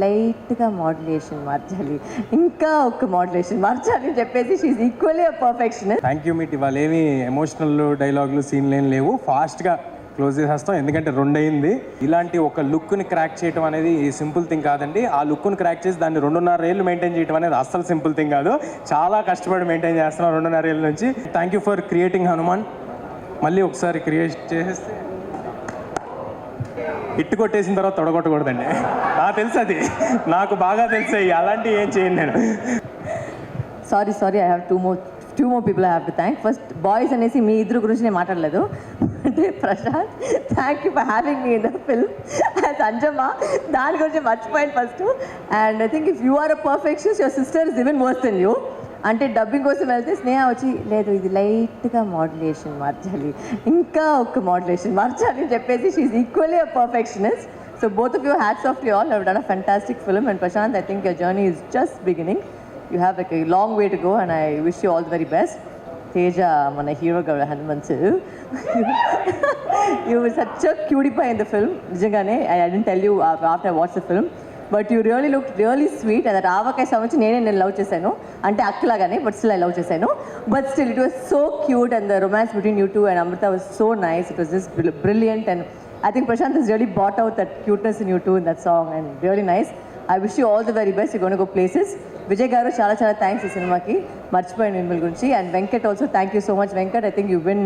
లైట్గా మాడ్యులేషన్ మార్చాలి, ఇంకా ఒక మాడ్యులేషన్ మార్చాలి అని చెప్పేసి she equally a perfectionist. Thank you meet. ఇవాళ ఏమి ఎమోషనల్ డైలాగులు సీన్లు ఏం లేవు, ఫాస్ట్గా క్లోజ్ చేసేస్తాం ఎందుకంటే 2 అయింది. ఇలాంటి ఒక లుక్ని క్రాక్ చేయడం అనేది సింపుల్ థింగ్ కాదండి. ఆ లుక్ని క్రాక్ చేసి దాన్ని 2.5 ఏళ్ళు మెయింటైన్ చేయడం అనేది అస్సలు సింపుల్ థింగ్ కాదు. చాలా కష్టపడి మెయింటైన్ చేస్తున్నాం 2.5 ఏళ్ళ నుంచి. Thank you for creating Hanuman. మళ్ళీ ఒకసారి క్రియేట్ చేసేస్తే ఇట్టు కొట్టేసిన తర్వాత తొడగొట్టకూడదండి. నాకు తెలుసు, అది నాకు బాగా తెలుసు. అలాంటివి ఏం చేయను నేను. Sorry I have two more people I have to thank. First boys అనేసి మీ ఇద్దరు గురించి నేను మాట్లాడలేదు. అంటే Prashant, thank you for having me in the film as Anjamma. దాని గురించి మర్చిపోయాను ఫస్ట్. And I think if you are a perfectionist, your sister is even worse then you. అంటే డబ్బింగ్ కోసం వెళ్తే స్నేహ వచ్చి లేదు ఇది లైట్గా మాడ్యులేషన్ మార్చాలి, ఇంకా ఒక మాడ్యులేషన్ మార్చాలి అని చెప్పేసి she equally a perfectionist. So both of you, hats off to all, have done a fantastic film. And Prashant, I think your journey is just beginning. You have like a long way to go and I wish you all the very best. Teja మన హీరోగా Hanumanth, you such a cutie pie in the film. నిజంగానే I don't tell you after I watch the film, but you really look really sweet. అది ఆవకాయ సంవత్సరం నేను love చేశాను, అంటే అక్కలాగానే, బట్ స్టిల్ ఐ లవ్ చేశాను. But still it was so cute and the romance between you two and Amritha was so nice. It was just brilliant and I think Prashant has really brought out that cuteness in you too in that song and really nice. I wish you all the very best. You're going to go places. Vijay garu చాలా thanks ఈ సినిమాకి, మర్చిపోయాను మిమ్మల్ని గురించి. And Venkat also, thank you so much Venkat. I think you've been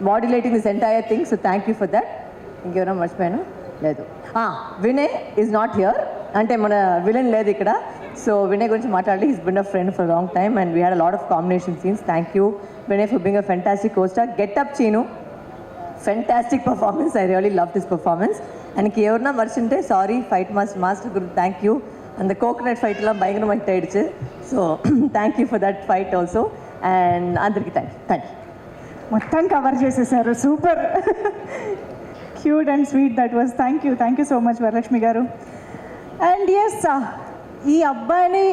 modulating this entire thing, so thank you for that. ఇంకెవరైనా మర్చిపోయాను లేదు. Vinay is not here, అంటే మన విలన్ లేదు ఇక్కడ. సో వినయ్ గురించి మాట్లాడాలి. He's been a friend for a long time and we had a lot of combination scenes. Thank you Vinay for being a fantastic co-star. Get up Chinu, fantastic performance. I really loved his performance. And ఎవరన్నా మర్చింటే sorry. Fight master గురించి thank you. And the coconut ఫైట్లో భయంకరమైన టైడ్స్. So thank you for that fight also. And అందరికీ thank you. మొత్తం cover చేసేసారు. Super cute and sweet that was. Thank you so much Varalakshmi garu. And yes, ఈ అబ్బాయిని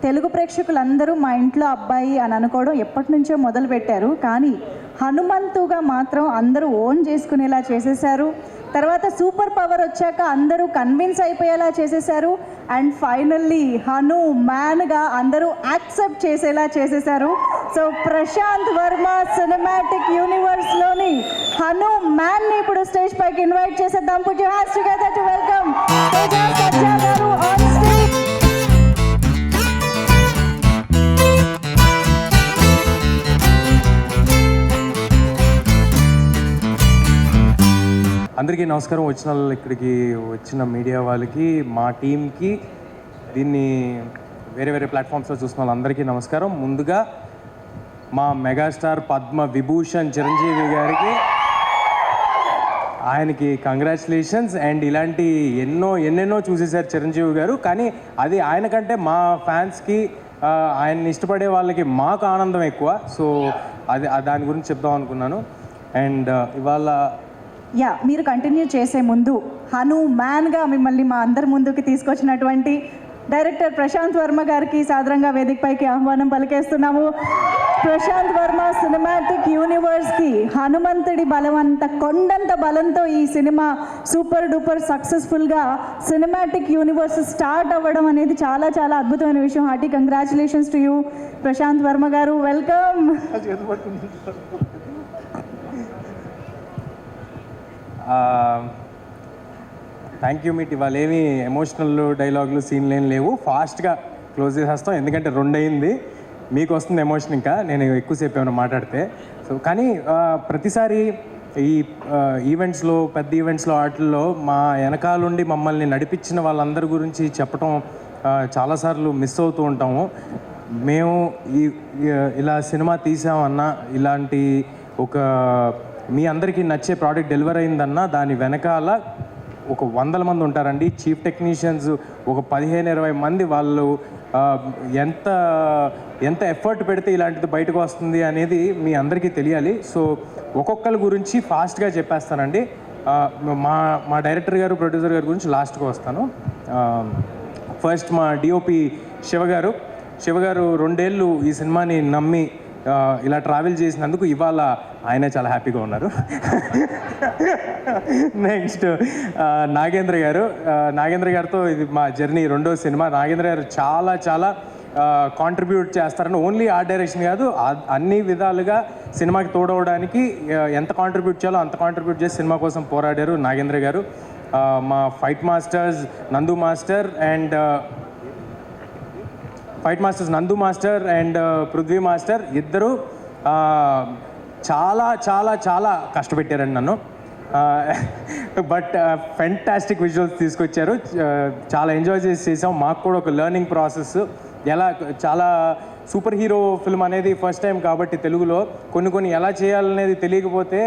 తెలుగు ప్రేక్షకులందరూ మా ఇంట్లో అబ్బాయి అని అనుకోవడం ఎప్పటి నుంచో మొదలు పెట్టారు, కానీ హనుమంతుగా మాత్రం అందరూ ఓన్ చేసుకునేలా చేసేసారు. తర్వాత సూపర్ పవర్ వచ్చాక అందరూ కన్విన్స్ అయిపోయేలా చేసేసారు. అండ్ ఫైనల్లీ హను మ్యాన్గా అందరూ యాక్సెప్ట్ చేసేలా చేసేసారు. సో ప్రశాంత్ వర్మ సినిమాటిక్ యూనివర్స్లోని హను మ్యాన్ని ఇప్పుడు స్టేజ్ పైకి ఇన్వైట్ చేసేద్దాం. Put your hands together to welcome Teja Sajja garu on stage. అందరికీ నమస్కారం. ఇక్కడికి వచ్చిన మీడియా వాళ్ళకి, మా టీంకి, దీన్ని వేరే ప్లాట్ఫామ్స్లో చూసిన వాళ్ళందరికీ నమస్కారం. ముందుగా మా మెగాస్టార్ పద్మ విభూషణ్ చిరంజీవి గారికి, ఆయనకి కంగ్రాచులేషన్స్. అండ్ ఇలాంటి ఎన్నెన్నో చూసేశారు చిరంజీవి గారు, కానీ అది ఆయనకంటే మా ఫ్యాన్స్కి, ఆయన్ని ఇష్టపడే వాళ్ళకి మాకు ఆనందం ఎక్కువ. సో దాని గురించి చెప్దాం అనుకున్నాను. అండ్ ఇవాళ మీరు కంటిన్యూ చేసే ముందు హను మ్యాన్గా మిమ్మల్ని మా అందరి ముందుకు తీసుకొచ్చినటువంటి డైరెక్టర్ ప్రశాంత్ వర్మ గారికి సాదరంగా వేదికపైకి ఆహ్వానం పలికేస్తున్నాము. ప్రశాంత్ వర్మ సినిమాటిక్ యూనివర్స్కి హనుమంతుడి బలం అంత కొండంత బలంతో ఈ సినిమా సూపర్ డూపర్ సక్సెస్ఫుల్గా సినిమాటిక్ యూనివర్స్ స్టార్ట్ అవ్వడం అనేది చాలా అద్భుతమైన విషయం. Hearty congratulations to you Prashant Varma గారు. వెల్కమ్. Thank you meet. ఇవాళ ఏమి ఎమోషనల్ డైలాగులు సీన్లు ఏం లేవు, ఫాస్ట్గా క్లోజ్ చేసేస్తాం ఎందుకంటే 2 అయింది. మీకు వస్తుంది ఎమోషన్, ఇంకా నేను ఎక్కువసేపు ఏమైనా మాట్లాడితే. సో కానీ ప్రతిసారి ఈ ఈవెంట్స్లో, పెద్ద ఈవెంట్స్లో, వాటిల్లో మా వెనకాలండి మమ్మల్ని నడిపించిన వాళ్ళందరి గురించి చెప్పడం చాలాసార్లు మిస్ అవుతూ ఉంటాము. మేము ఇలా సినిమా తీసామన్నా, ఇలాంటి ఒక మీ అందరికీ నచ్చే ప్రోడక్ట్ డెలివర్ అయిందన్నా దాని వెనకాల ఒక 100 మంది ఉంటారండి. చీఫ్ టెక్నీషియన్స్ ఒక 15-20 మంది. వాళ్ళు ఎంత ఎఫర్ట్ పెడితే ఇలాంటిది బయటకు వస్తుంది అనేది మీ అందరికీ తెలియాలి. సో ఒక్కొక్కరి గురించి ఫాస్ట్గా చెప్పేస్తానండి. మా డైరెక్టర్ గారు, ప్రొడ్యూసర్ గారి గురించి లాస్ట్గా వస్తాను. ఫస్ట్ మా డిఓపి శివ గారు 2 ఏళ్ళు ఈ సినిమాని నమ్మి ఇలా ట్రావెల్ చేసినందుకు ఇవాళ ఆయన చాలా హ్యాపీగా ఉన్నారు. నెక్స్ట్ నాగేంద్ర గారు. నాగేంద్ర గారితో ఇది మా జర్నీ రెండో సినిమా. నాగేంద్ర గారు చాలా చాలా కాంట్రిబ్యూట్ చేస్తారని ఓన్లీ ఆర్ట్ డైరెక్షన్ కాదు, అన్ని విధాలుగా సినిమాకి తోడవడానికి ఎంత కాంట్రిబ్యూట్ చేయాలో అంత కాంట్రిబ్యూట్ చేసి సినిమా కోసం పోరాడారు నాగేంద్ర గారు. మా ఫైట్ మాస్టర్స్ నందు మాస్టర్ అండ్ పృథ్వీ మాస్టర్ ఇద్దరు చాలా చాలా చాలా కష్టపెట్టారండి నన్ను. బట్ ఫెంటాస్టిక్ విజువల్స్ తీసుకొచ్చారు. చాలా ఎంజాయ్ చేసాం. మాకు కూడా ఒక లెర్నింగ్ ప్రాసెస్. ఎలా చాలా సూపర్ హీరో ఫిల్మ్ అనేది ఫస్ట్ టైం కాబట్టి తెలుగులో కొన్ని ఎలా చేయాలనేది తెలియకపోతే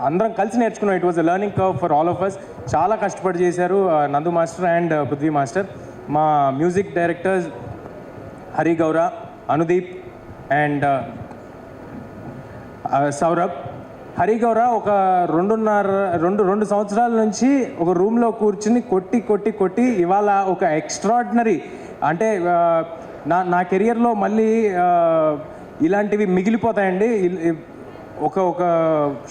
అందరం కలిసి నేర్చుకున్నాం. It was a learning curve for all of us. చాలా కష్టపడి చేశారు Nandu master and Prithvi master. మా music directors Hari Gowra, Anudeep and Saurabh. Hari గౌర ఒక 2 సంవత్సరాల నుంచి ఒక రూమ్లో కూర్చుని కొట్టి ఇవాళ ఒక ఎక్స్ట్రాడినరీ, అంటే నా కెరియర్లో మళ్ళీ ఇలాంటివి మిగిలిపోతాయండి. ఒక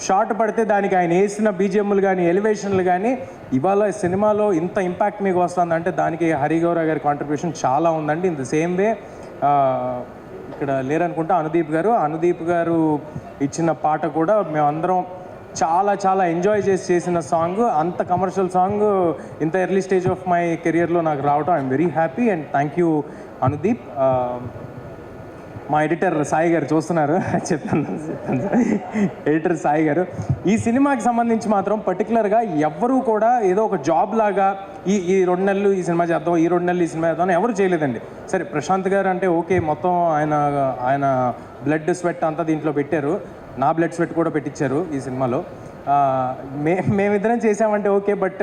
షాట్ పడితే దానికి ఆయన వేసిన బీజిఎంలు కానీ ఎలివేషన్లు కానీ ఇవాళ సినిమాలో ఇంత ఇంపాక్ట్ మీకు వస్తుందంటే దానికి హరి గౌర గారి కాంట్రిబ్యూషన్ చాలా ఉందండి. ఇన్ ద సేమ్ వే ఇక్కడ లేరనుకుంటా అనుదీప్ గారు ఇచ్చిన పాట కూడా మేమందరం చాలా చాలా ఎంజాయ్ చేసిన సాంగ్. అంత కమర్షియల్ సాంగ్ ఇంత ఎర్లీ స్టేజ్ ఆఫ్ మై కెరియర్లో నాకు రావటం I'm very happy and thank you Anudeep. మా ఎడిటర్ సాయి గారు చూస్తున్నారు, చెప్తాను. ఎడిటర్ సాయి గారు ఈ సినిమాకి సంబంధించి మాత్రం పర్టికులర్గా ఎవ్వరూ కూడా ఏదో ఒక జాబ్ లాగా ఈ 2 నెలలు ఈ సినిమా చేద్దాం, ఈ 2 నెలలు ఈ సినిమా చేద్దాం ఎవరు చేయలేదండి. సరే ప్రశాంత్ గారు అంటే ఓకే, మొత్తం ఆయన బ్లడ్ స్వెట్ అంతా దీంట్లో పెట్టారు. నా బ్లడ్ స్వెట్ కూడా పెట్టించారు ఈ సినిమాలో. మేమిద్దరం చేసామంటే ఓకే, బట్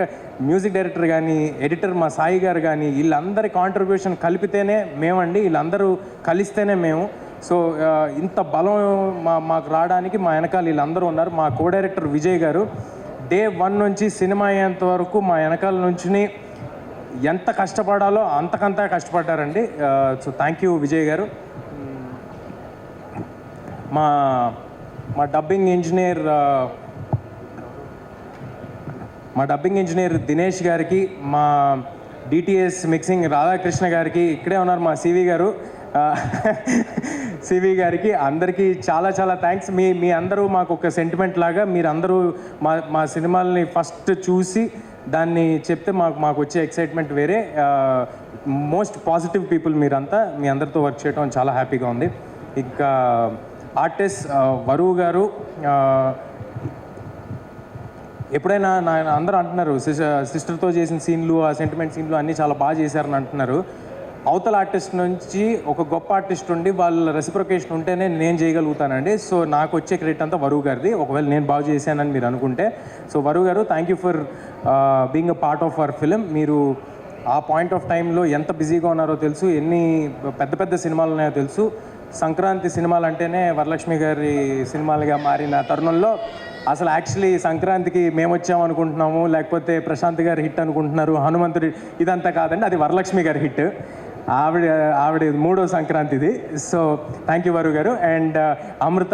మ్యూజిక్ డైరెక్టర్ కానీ ఎడిటర్ మా సాయి గారు కానీ వీళ్ళందరి కాంట్రిబ్యూషన్ కలిపితేనే మేమండి, వీళ్ళందరూ కలిస్తేనే మేము. సో ఇంత బలం మాకు రావడానికి మా వెనకాల వీళ్ళందరూ ఉన్నారు. మా కో డైరెక్టర్ విజయ్ గారు డే 1 నుంచి సినిమా అయ్యేంత వరకు మా వెనకాల నుంచి ఎంత కష్టపడాలో అంతకంతా కష్టపడ్డారండి. సో థ్యాంక్ యూ విజయ్ గారు. మా డబ్బింగ్ ఇంజనీర్ దినేష్ గారికి, మా డిటిఎస్ మిక్సింగ్ రాధాకృష్ణ గారికి, ఇక్కడే ఉన్నారు మా సివి గారికి, అందరికీ చాలా చాలా థ్యాంక్స్. మీ అందరూ మాకు ఒక సెంటిమెంట్ లాగా, మీరందరూ మా సినిమాల్ని ఫస్ట్ చూసి దాన్ని చెప్తే మాకు వచ్చే ఎక్సైట్మెంట్ వేరే. మోస్ట్ పాజిటివ్ పీపుల్ మీరంతా. మీ అందరితో వర్క్ చేయడం చాలా హ్యాపీగా ఉంది. ఇంకా ఆర్టిస్ట్ వరువు గారు, ఎప్పుడైనా అందరూ అంటున్నారు సిస్టర్తో చేసిన సీన్లు, ఆ సెంటిమెంట్ సీన్లు అన్నీ చాలా బాగా చేశారని అంటున్నారు. అవతల ఆర్టిస్ట్ నుంచి ఒక గొప్ప ఆర్టిస్ట్ ఉండి వాళ్ళ రెసిప్రొకేషన్ ఉంటేనే నేను చేయగలుగుతానండి. సో నాకు వచ్చే క్రెడిట్ అంతా వరువు గారిది, ఒకవేళ నేను బాగా చేశానని మీరు అనుకుంటే. సో వరువు గారు thank you for being a part of our film. మీరు ఆ పాయింట్ ఆఫ్ టైంలో ఎంత బిజీగా ఉన్నారో తెలుసు, ఎన్ని పెద్ద సినిమాలు ఉన్నాయో తెలుసు. సంక్రాంతి సినిమాలు అంటేనే వరలక్ష్మి గారి సినిమాలుగా మారిన తరుణంలో అసలు యాక్చువల్లీ సంక్రాంతికి మేము వచ్చామనుకుంటున్నాము, లేకపోతే ప్రశాంత్ గారి హిట్ అనుకుంటున్నారు, హనుమంతుడి, ఇదంతా కాదండి, అది వరలక్ష్మి గారి హిట్. ఆవిడ 3వ సంక్రాంతిది. సో థ్యాంక్ యూ వరువు గారు. అండ్ అమృత,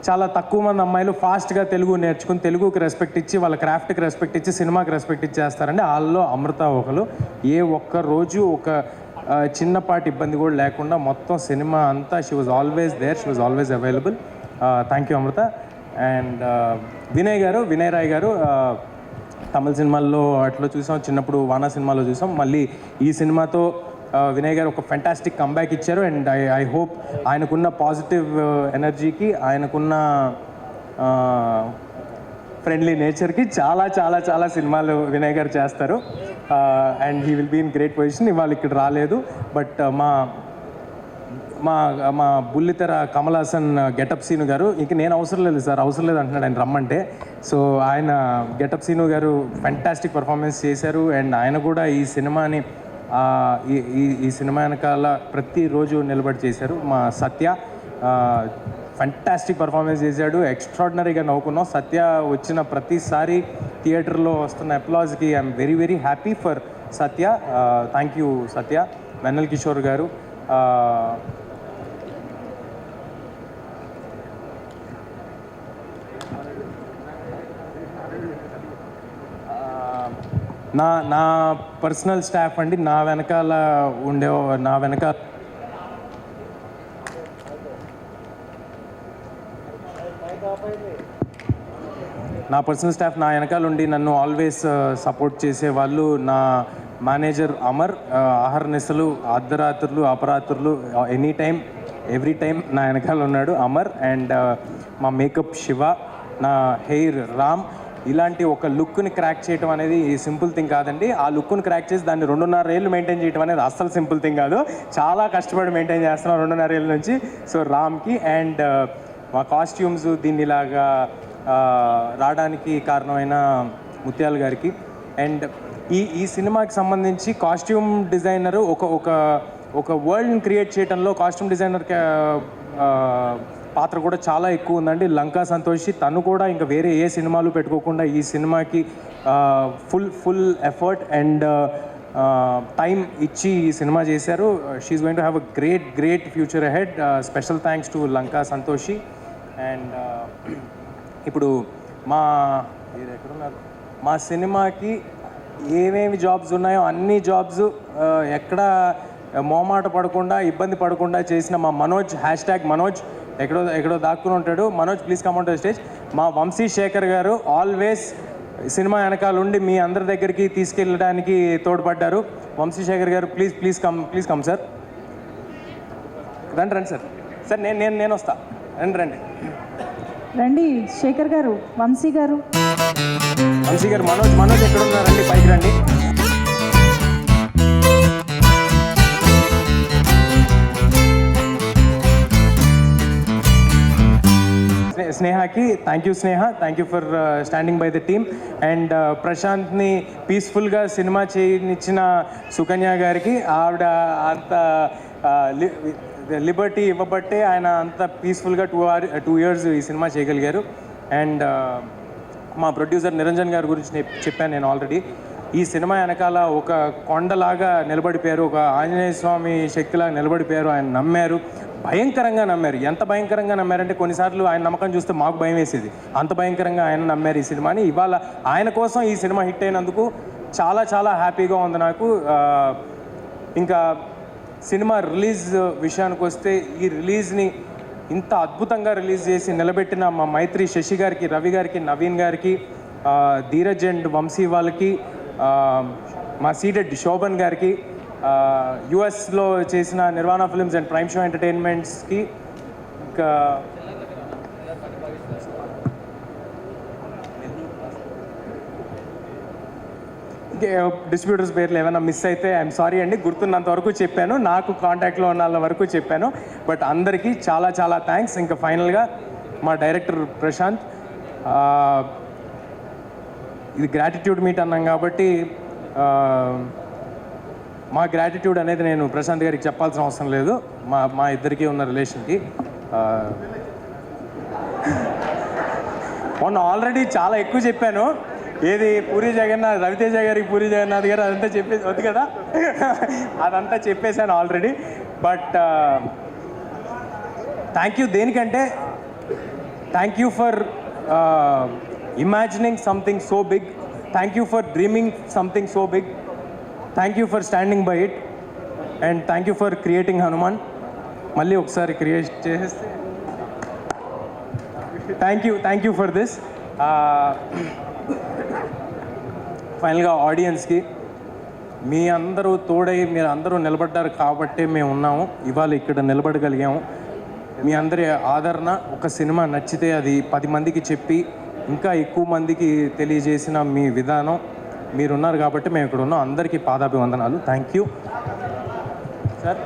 చాలా తక్కువ మంది అమ్మాయిలు ఫాస్ట్గా తెలుగు నేర్చుకుని తెలుగుకి రెస్పెక్ట్ ఇచ్చి, వాళ్ళ క్రాఫ్ట్కి రెస్పెక్ట్ ఇచ్చి, సినిమాకి రెస్పెక్ట్ ఇచ్చేస్తారండి. వాళ్ళలో అమృత ఒకరు. ఏ ఒక్క రోజు ఒక చిన్నపాటి ఇబ్బంది కూడా లేకుండా మొత్తం సినిమా అంతా she was always there, she was always available. Thank you Amritha. And Vinay Rai గారు, తమిళ సినిమాల్లో అట్లా చూసాం, చిన్నప్పుడు వానా సినిమాలో చూసాం, మళ్ళీ ఈ సినిమాతో వినయ్ గారు ఒక ఫెంటాస్టిక్ కంబ్యాక్ ఇచ్చారు. అండ్ ఐ హోప్ ఆయనకున్న పాజిటివ్ ఎనర్జీకి, ఆయనకున్న ఫ్రెండ్లీ నేచర్కి చాలా చాలా చాలా సినిమాలు వినయ్ గారు చేస్తారు. And he will be in great position. ఇవాళ ఇక్కడ రాలేదు, బట్ మా బుల్లితెర కమల్ హాసన్ గెటప్ సీను గారు, ఇంక నేను అవసరం లేదు సార్, అవసరం లేదు అంటున్నాడు ఆయన రమ్మంటే. సో ఆయన గెటప్ సీను గారు ఫెంటాస్టిక్ పర్ఫార్మెన్స్ చేశారు. అండ్ ఆయన కూడా ఈ సినిమాని ఈ సినిమా వెనకాల ప్రతిరోజు నిలబడి చేశారు. మా సత్య ఫెంటాస్టిక్ పర్ఫార్మెన్స్ చేశాడు, ఎక్స్ట్రాడినరీగా నవ్వుకున్నాం. సత్య వచ్చిన ప్రతిసారి థియేటర్లో వస్తున్న అప్లాజ్కి I'm very very happy for Satya. Thank you Satya. Vennela Kishore garu, నా పర్సనల్ స్టాఫ్ అండి, నా వెనకాల నా పర్సనల్ స్టాఫ్ నా వెనకాల ఉండి నన్ను ఆల్వేస్ సపోర్ట్ చేసేవాళ్ళు. నా మేనేజర్ అమర్, అహర్నిశలు, అర్ధరాత్రులు, అపరాత్రులు, ఎనీ టైం ఎవ్రీ టైం నా వెనకాల ఉన్నాడు అమర్. అండ్ మా మేకప్ శివ, నా హెయిర్ రామ్. ఇలాంటి ఒక లుక్ని క్రాక్ చేయడం అనేది సింపుల్ థింగ్ కాదండి. ఆ లుక్ని క్రాక్ చేసి దాన్ని 2.5 ఏళ్ళు మెయింటైన్ చేయడం అనేది అస్సలు సింపుల్ థింగ్ కాదు. చాలా కష్టపడి మెయింటైన్ చేస్తున్నాం 2.5 ఏళ్ళ నుంచి. సో రామ్కి అండ్ మా కాస్ట్యూమ్స్ దీన్ని ఇలాగా రావడానికి కారణమైన ముత్యాల గారికి. అండ్ ఈ సినిమాకి సంబంధించి కాస్ట్యూమ్ డిజైనర్ ఒక వరల్డ్ని క్రియేట్ చేయడంలో కాస్ట్యూమ్ డిజైనర్ పాత్ర కూడా చాలా ఎక్కువ ఉందండి. లంకా సంతోషి తను కూడా ఇంకా వేరే ఏ సినిమాలు పెట్టుకోకుండా ఈ సినిమాకి ఫుల్ ఎఫర్ట్ అండ్ టైం ఇచ్చి ఈ సినిమా చేశారు. She's going to have a great future ahead. Special thanks to Lanka Santoshi. And ఇప్పుడు మా సినిమాకి ఏమేమి జాబ్స్ ఉన్నాయో అన్ని జాబ్స్ ఎక్కడ మోమాట పడకుండా ఇబ్బంది పడకుండా చేసిన మా మనోజ్, #మనోజ్ ఎక్కడో దాక్కుని ఉంటాడు. Manoj please come on to the stage. మా వంశీ శేఖర్ గారు ఆల్వేస్ సినిమా వెనకాల ఉండి మీ అందరి దగ్గరికి తీసుకెళ్ళడానికి తోడ్పడ్డారు. వంశీ శేఖర్ గారు ప్లీజ్ కమ్ సార్. రండి సార్ నేను వస్తా. రండి శేఖర్ గారు, వంశీ గారు, మనోజ్ ఎక్కడ ఉన్నారండి? పైకి రండి. స్నేహకి thank you for standing by the team. And ప్రశాంత్ని పీస్ఫుల్గా సినిమా చేయనిచ్చిన సుకన్య గారికి, ఆవిడ అంత లిబర్టీ ఇవ్వబట్టే ఆయన అంత పీస్ఫుల్గా 2 years ఈ సినిమా చేయగలిగారు. అండ్ మా ప్రొడ్యూసర్ నిరంజన్ గారి గురించి చెప్పాను నేను ఆల్రెడీ. ఈ సినిమా వెనకాల ఒక కొండలాగా నిలబడిపోయారు, ఒక ఆంజనేయ స్వామి శక్తిలాగా నిలబడిపోయారు. ఆయన నమ్మారు, భయంకరంగా నమ్మారు. ఎంత భయంకరంగా నమ్మారంటే కొన్నిసార్లు ఆయన నమ్మకం చూస్తే మాకు భయం వేసేది. అంత భయంకరంగా ఆయన నమ్మారు ఈ సినిమాని. ఇవాళ ఆయన కోసం ఈ సినిమా హిట్ అయినందుకు చాలా హ్యాపీగా ఉంది నాకు. ఇంకా సినిమా రిలీజ్ విషయానికి వస్తే, ఈ రిలీజ్ని ఇంత అద్భుతంగా రిలీజ్ చేసి నిలబెట్టిన మా మైత్రి శశి గారికి, రవి గారికి, నవీన్ గారికి, ధీరజ్ అండ్ వంశీ వాళ్ళకి, మా సీడెడ్ శోభన్ గారికి, యుఎస్లో చేసిన నిర్వాణ ఫిల్మ్స్ అండ్ ప్రైమ్ షో ఎంటర్టైన్మెంట్స్కి, ఇంకా డిస్ట్రిబ్యూటర్స్ పేర్లు ఏమైనా మిస్ అయితే ఐఎమ్ సారీ అండి. గుర్తున్నంత వరకు చెప్పాను, నాకు కాంటాక్ట్లో ఉన్న వాళ్ళ వరకు చెప్పాను. బట్ అందరికీ చాలా థ్యాంక్స్. ఇంకా ఫైనల్గా మా డైరెక్టర్ ప్రశాంత్, ఇది గ్రాటిట్యూడ్ మీట్ అన్నాం కాబట్టి మా గ్రాటిట్యూడ్ అనేది నేను ప్రశాంత్ గారికి చెప్పాల్సిన అవసరం లేదు. మా ఇద్దరికీ ఉన్న రిలేషన్కి. మొన్న ఆల్రెడీ చాలా ఎక్కువ చెప్పాను. ఏది పూరి జగన్నాథ్, రవితేజ గారికి పూరి జగన్నాథ్ గారు అదంతా చెప్పేసి వద్దు కదా, అదంతా చెప్పేశాను ఆల్రెడీ. బట్ థ్యాంక్ యూ దేనికంటే, thank you for imagining something so big, thank you for dreaming something so big, thank you for standing by it, and thank you for creating Hanuman. మళ్ళీ ఒకసారి క్రియేట్ చేసేస్తే థ్యాంక్ యూ ఫర్ దిస్. ఫైనల్గా ఆడియన్స్కి, మీ అందరూ తోడై మీరు అందరూ నిలబడ్డారు కాబట్టే మేము ఉన్నాము, ఇవాళ ఇక్కడ నిలబడగలిగాము. మీ అందరి ఆదరణ, ఒక సినిమా నచ్చితే అది 10 మందికి చెప్పి ఇంకా ఎక్కువ మందికి తెలియజేసిన మీ విధానం, మీరున్నారు కాబట్టి మేము ఇక్కడ ఉన్నాం. అందరికీ పాదాభివందనాలు. Thank you sir.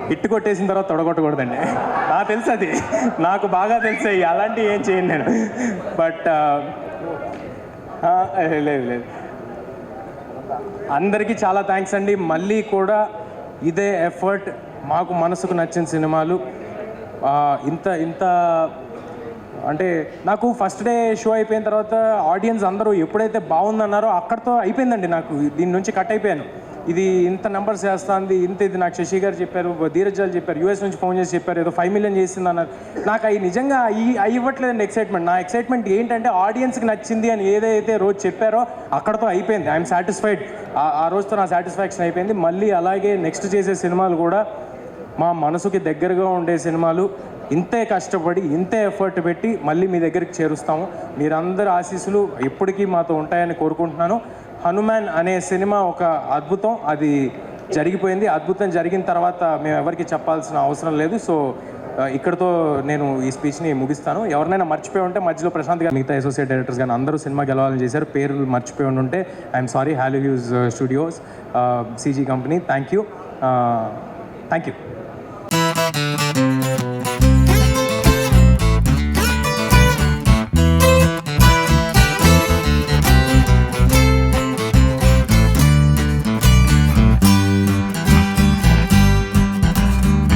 హిట్ కొట్టేసిన తర్వాత తొడగొట్టకూడదండి, నాకు తెలుసు, అది నాకు బాగా తెలుసు. అలాంటివి ఏం చేయను నేను. బట్ లేదు, అందరికీ చాలా థ్యాంక్స్ అండి. మళ్ళీ కూడా ఇదే ఎఫర్ట్, మాకు మనసుకు నచ్చిన సినిమాలు ఇంత అంటే నాకు ఫస్ట్ డే షో అయిపోయిన తర్వాత ఆడియన్స్ అందరూ ఎప్పుడైతే బాగుందన్నారో అక్కడితో అయిపోయిందండి. నాకు దీని నుంచి కట్ అయిపోయాను. ఇది ఇంత నెంబర్స్ చేస్తుంది, ఇంత ఇది నాకు శశి గారు చెప్పారు, ధీరజ్ గారు చెప్పారు, యూఎస్ నుంచి ఫోన్ చేసి చెప్పారు, ఏదో 5 million చేసింది అన్నారు. నాకు అవి నిజంగా అవి ఇవ్వట్లేదండి ఎక్సైట్మెంట్. నా ఎక్సైట్మెంట్ ఏంటంటే ఆడియన్స్కి నచ్చింది అని ఏదైతే రోజు చెప్పారో అక్కడతో అయిపోయింది. I'm satisfied. ఆ రోజుతో నా సాటిస్ఫాక్షన్ అయిపోయింది. మళ్ళీ అలాగే నెక్స్ట్ చేసే సినిమాలు కూడా మా మనసుకి దగ్గరగా ఉండే సినిమాలు, ఇంతే కష్టపడి ఇంతే ఎఫర్ట్ పెట్టి మళ్ళీ మీ దగ్గరికి చేరుస్తాము. మీరందరి ఆశీస్సులు ఎప్పటికీ మాతో ఉంటాయని కోరుకుంటున్నాను. హనుమాన్ అనే సినిమా ఒక అద్భుతం, అది జరిగిపోయింది. అద్భుతం జరిగిన తర్వాత మేము ఎవరికి చెప్పాల్సిన అవసరం లేదు. సో ఇక్కడతో నేను ఈ స్పీచ్ని ముగిస్తాను. ఎవరినైనా మర్చిపోయి ఉంటే మధ్యలో ప్రశాంత్ గారు, మిగతా అసోసియేట్ డైరెక్టర్స్ కానీ అందరూ సినిమా గెలవాలని చేశారు. పేర్లు మర్చిపోయి ఉంటే I'm sorry. Hello huge studios, CG company, thank you.